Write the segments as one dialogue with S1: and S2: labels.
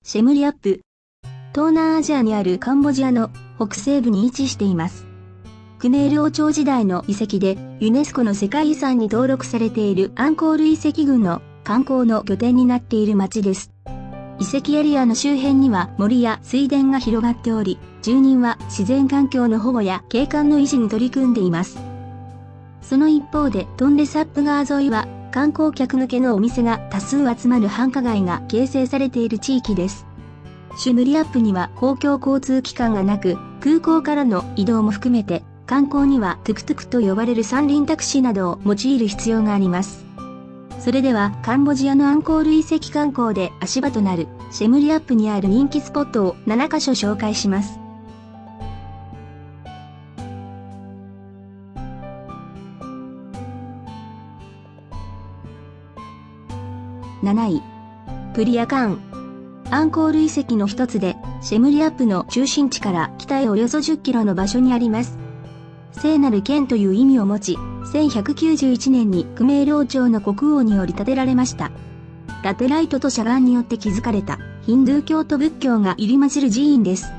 S1: シェムリアップ。東南アジアにあるカンボジアの北西部に位置しています。クメール王朝時代の遺跡でユネスコの世界遺産に登録されているアンコール遺跡群の観光の拠点になっている町です。遺跡エリアの周辺には森や水田が広がっており、住人は自然環境の保護や景観の維持に取り組んでいます。その一方でトンレサップ川沿いは観光客向けのお店が多数集まる繁華街が形成されている地域です。シュムリアップには公共交通機関がなく、空港からの移動も含めて観光にはトゥクトゥクと呼ばれる三輪タクシーなどを用いる必要があります。それではカンボジアのアンコール遺跡観光で足場となるシェムリアップにある人気スポットを7カ所紹介します。7位、プリアカーン。アンコール遺跡の一つで、シェムリアップの中心地から北へおよそ10キロの場所にあります。聖なる剣という意味を持ち、1191年にクメール王朝の国王により建てられました。ラテライトと砂岩によって築かれたヒンドゥー教と仏教が入り混じる寺院です。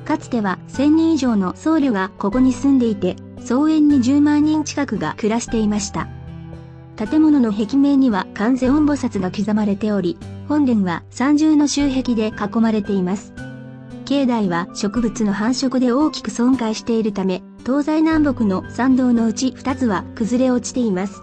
S1: かつては1000人以上の僧侶がここに住んでいて、総延に10万人近くが暮らしていました。建物の壁面には観世音菩薩が刻まれており、本殿は三重の周壁で囲まれています。境内は植物の繁殖で大きく損壊しているため、東西南北の参道のうち2つは崩れ落ちています。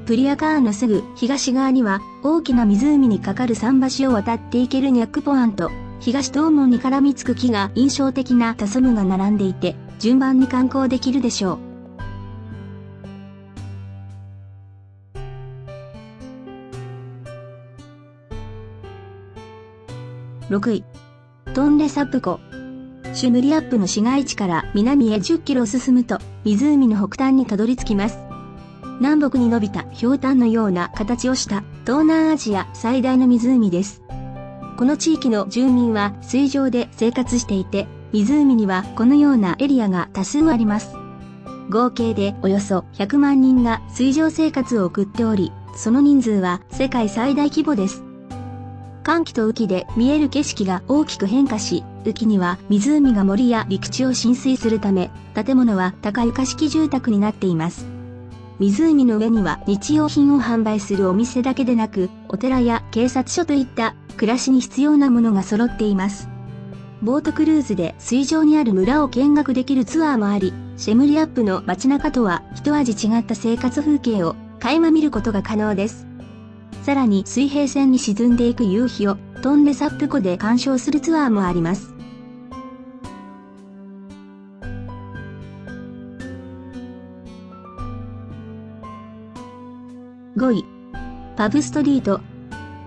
S1: プリアカーンのすぐ東側には大きな湖に架かる桟橋を渡っていけるニャックポアンと東東門に絡みつく木が印象的なタソムが並んでいて、順番に観光できるでしょう。6位、トンレサップ湖。シュムリアップの市街地から南へ10キロ進むと湖の北端にたどり着きます。南北に伸びたひょうたんのような形をした東南アジア最大の湖です。この地域の住民は水上で生活していて、湖にはこのようなエリアが多数あります。合計でおよそ100万人が水上生活を送っており、その人数は世界最大規模です。乾季と雨季で見える景色が大きく変化し、雨季には湖が森や陸地を浸水するため、建物は高床式住宅になっています。湖の上には日用品を販売するお店だけでなく、お寺や警察署といった暮らしに必要なものが揃っています。ボートクルーズで水上にある村を見学できるツアーもあり、シェムリアップの街中とは一味違った生活風景を垣間見ることが可能です。さらに水平線に沈んでいく夕日をトンレサップ湖で鑑賞するツアーもあります。5位、パブストリート。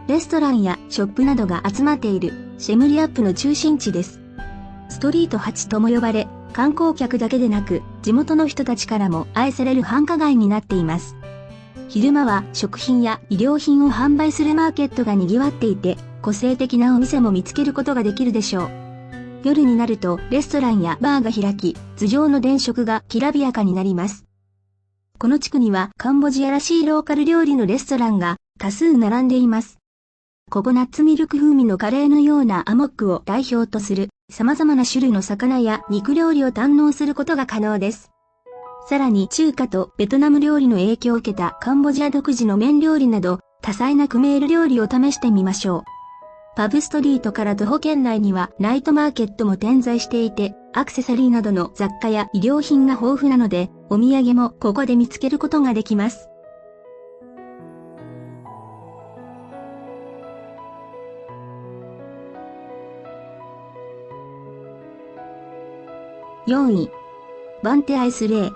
S1: レストランやショップなどが集まっているシェムリアップの中心地です。ストリート8とも呼ばれ、観光客だけでなく地元の人たちからも愛される繁華街になっています。昼間は食品や衣料品を販売するマーケットが賑わっていて、個性的なお店も見つけることができるでしょう。夜になるとレストランやバーが開き、頭上の電飾がきらびやかになります。この地区にはカンボジアらしいローカル料理のレストランが多数並んでいます。ココナッツミルク風味のカレーのようなアモックを代表とする様々な種類の魚や肉料理を堪能することが可能です。さらに中華とベトナム料理の影響を受けたカンボジア独自の麺料理など多彩なクメール料理を試してみましょう。パブストリートから徒歩圏内にはナイトマーケットも点在していて、アクセサリーなどの雑貨や衣料品が豊富なので、お土産もここで見つけることができます。4位、バンテアイスレー。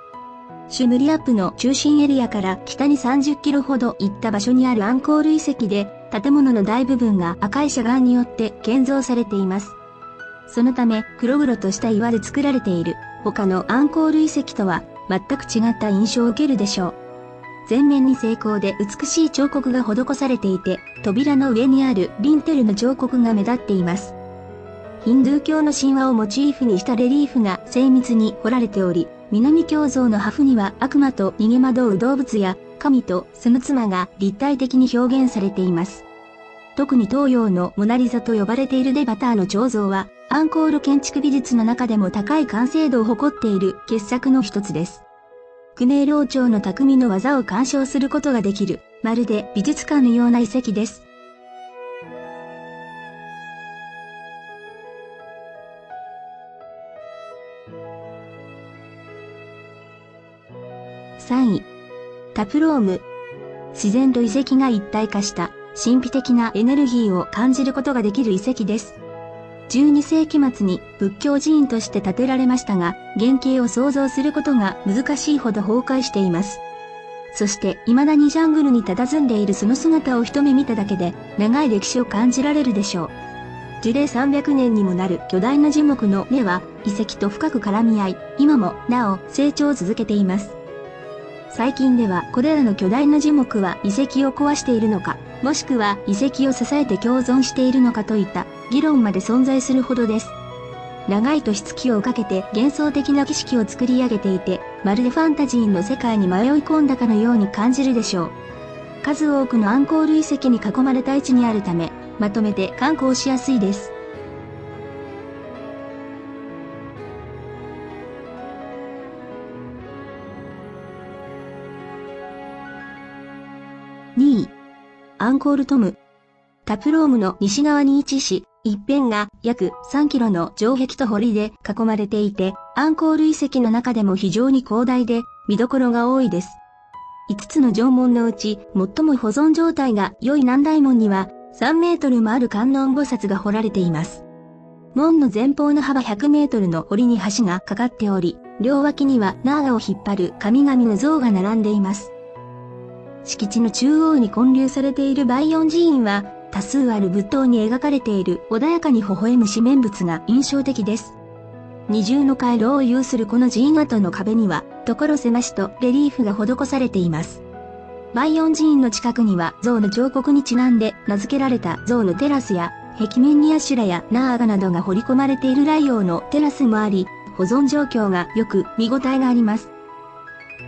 S1: シュムリアップの中心エリアから北に30キロほど行った場所にあるアンコール遺跡で、建物の大部分が赤い砂岩によって建造されています。そのため黒々とした岩で作られている他のアンコール遺跡とは全く違った印象を受けるでしょう。全面に精巧で美しい彫刻が施されていて、扉の上にあるリンテルの彫刻が目立っています。ヒンドゥー教の神話をモチーフにしたレリーフが精密に彫られており、南教像の破風には悪魔と逃げ惑う動物や神とその妻が立体的に表現されています。特に東洋のモナリザと呼ばれているデバターの彫像は、アンコール建築美術の中でも高い完成度を誇っている傑作の一つです。クネール王朝の匠の技を鑑賞することができる、まるで美術館のような遺跡です。3位。タプローム。自然と遺跡が一体化した神秘的なエネルギーを感じることができる遺跡です。12世紀末に仏教寺院として建てられましたが、原型を想像することが難しいほど崩壊しています。そして未だにジャングルに佇んでいるその姿を一目見ただけで長い歴史を感じられるでしょう。樹齢300年にもなる巨大な樹木の根は遺跡と深く絡み合い、今もなお成長を続けています。最近ではこれらの巨大な樹木は遺跡を壊しているのか、もしくは遺跡を支えて共存しているのかといった議論まで存在するほどです。長い年月をかけて幻想的な景色を作り上げていて、まるでファンタジーの世界に迷い込んだかのように感じるでしょう。数多くのアンコール遺跡に囲まれた位置にあるため、まとめて観光しやすいです。2位。アンコールトム。タプロームの西側に位置し、一辺が約3キロの城壁と堀で囲まれていて、アンコール遺跡の中でも非常に広大で見どころが多いです。5つの城門のうち最も保存状態が良い南大門には3メートルもある観音菩薩が彫られています。門の前方の幅100メートルの堀に橋がかかっており、両脇にはナーガを引っ張る神々の像が並んでいます。敷地の中央に建立されている梅園寺院は、多数ある仏塔に描かれている穏やかに微笑む四面仏が印象的です。二重の回廊を有するこの寺院跡の壁には、所狭しとレリーフが施されています。梅園寺院の近くには像の彫刻にちなんで名付けられた像のテラスや、壁面にアシュラやナーガなどが彫り込まれている雷王のテラスもあり、保存状況がよく見応えがあります。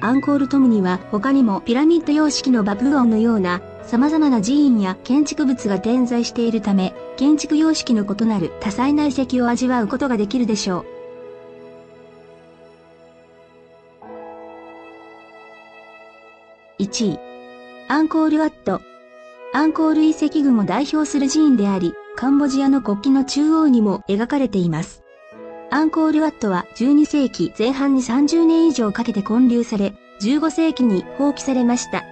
S1: アンコールトムには他にもピラミッド様式のバプゴンのような様々な寺院や建築物が点在しているため、建築様式の異なる多彩な遺跡を味わうことができるでしょう。1位。アンコールワット。アンコール遺跡群を代表する寺院であり、カンボジアの国旗の中央にも描かれています。アンコールワットは12世紀前半に30年以上かけて建立され、15世紀に放棄されました。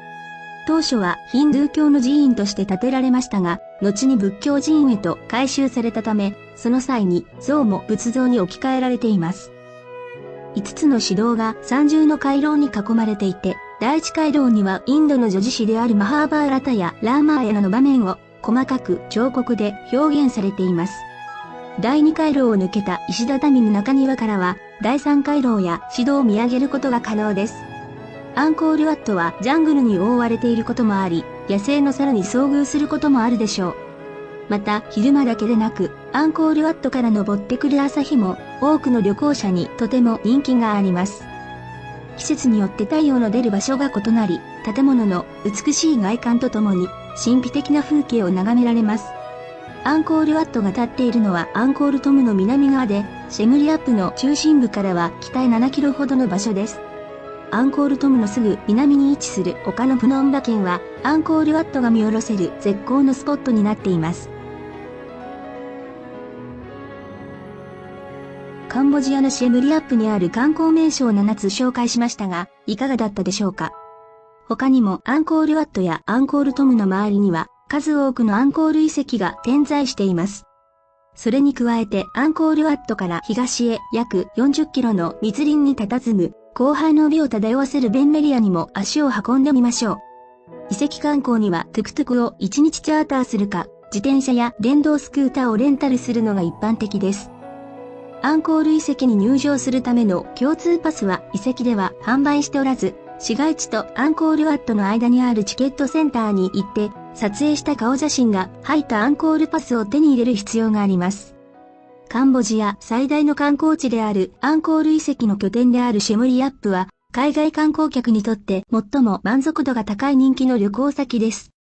S1: 当初はヒンドゥー教の寺院として建てられましたが、後に仏教寺院へと改修されたため、その際に像も仏像に置き換えられています。5つの市道が三重の回廊に囲まれていて、第一回廊にはインドの女子誌であるマハーバーラタやラーマーヤナの場面を細かく彫刻で表現されています。第2回廊を抜けた石畳の中庭からは、第3回廊や市道を見上げることが可能です。アンコールワットはジャングルに覆われていることもあり、野生の猿に遭遇することもあるでしょう。また、昼間だけでなく、アンコールワットから昇ってくる朝日も、多くの旅行者にとても人気があります。季節によって太陽の出る場所が異なり、建物の美しい外観とともに、神秘的な風景を眺められます。アンコールワットが立っているのはアンコールトムの南側で、シェムリアップの中心部からは北へ7キロほどの場所です。アンコールトムのすぐ南に位置する丘のプノンバ県は、アンコールワットが見下ろせる絶好のスポットになっています。カンボジアのシェムリアップにある観光名所を7つ紹介しましたが、いかがだったでしょうか。他にもアンコールワットやアンコールトムの周りには、数多くのアンコール遺跡が点在しています。それに加えてアンコールワットから東へ約40キロの密林に佇む荒廃の美を漂わせるベンメリアにも足を運んでみましょう。遺跡観光にはトゥクトゥクを1日チャーターするか、自転車や電動スクーターをレンタルするのが一般的です。アンコール遺跡に入場するための共通パスは遺跡では販売しておらず、市街地とアンコールワットの間にあるチケットセンターに行って、撮影した顔写真が入ったアンコールパスを手に入れる必要があります。カンボジア最大の観光地であるアンコール遺跡の拠点であるシェムリアップは、海外観光客にとって最も満足度が高い人気の旅行先です。